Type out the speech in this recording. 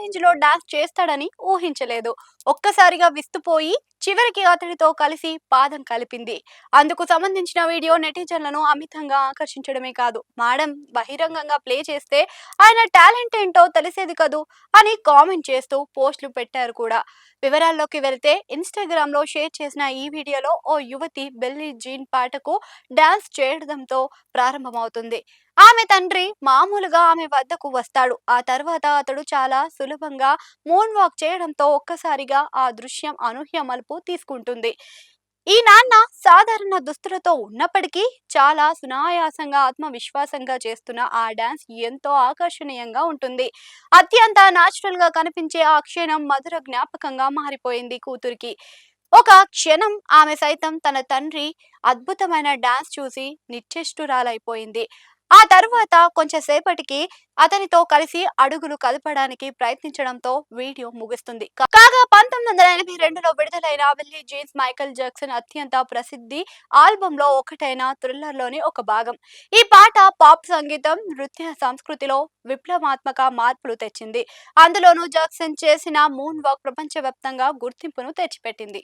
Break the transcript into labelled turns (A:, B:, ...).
A: Range లో dance చేస్తాడని ఊహించలేదు. ఒక్కసారిగా విస్తుపోయి చివరికి అతడితో కలిసి పాదం కలిపింది. అందుకు సంబంధించిన వీడియో నెటిజన్లను అమితంగా ఆకర్షించడమే కాదు, మేడం బహిరంగంగా ప్లే చేస్తే ఆయన టాలెంట్ ఏంటో తెలిసేది కదూ అని కామెంట్ చేస్తూ పోస్టులు పెట్టారు కూడా. వివరాల్లోకి వెళ్తే ఇన్‌స్టాగ్రామ్‌లో షేర్ చేసిన ఈ వీడియోలో ఓ యువతి బెల్లీ జీన్ పాటకు డాన్స్ చేయడంతో ప్రారంభమవుతుంది. ఆమె తండ్రి మామూలుగా ఆమె వద్దకు వస్తాడు. ఆ తర్వాత అతడు చాలా సులభంగా మూన్ వాక్ చేయడంతో ఒక్కసారిగా ఆ దృశ్యం అనూహ్య మలుపు తీసుకుంటుంది. ఈ నాన్న సాధారణ దుస్తులతో ఉన్నప్పటికీ చాలా సునాయాసంగా ఆత్మవిశ్వాసంగా చేస్తున్న ఆ డాన్స్ ఎంతో ఆకర్షణీయంగా ఉంటుంది. అత్యంత న్యాచురల్ గా కనిపించే ఆ క్షణం మధుర జ్ఞాపకంగా మారిపోయింది కూతురికి. ఒక క్షణం ఆమె సైతం తన తండ్రి అద్భుతమైన డాన్స్ చూసి నిశ్చేష్టురాలైపోయింది. ఆ తరువాత కొంచెం సేపటికి అతనితో కలిసి అడుగులు కదపడానికి ప్రయత్నించడంతో వీడియో ముగుస్తుంది. కాగా 1982లో విడుదలైన విల్లీ జీన్స్ మైకేల్ జాక్సన్ అత్యంత ప్రసిద్ధి ఆల్బమ్‌లో ఒకటైన థ్రిల్లర్‌లోని ఒక భాగం. ఈ పాట పాప్ సంగీతం, నృత్య సంస్కృతిలో విప్లవాత్మక మార్పులు తెచ్చింది. అందులోనూ జాక్సన్ చేసిన మూన్ వాక్ ప్రపంచవ్యాప్తంగా గుర్తింపును తెచ్చిపెట్టింది.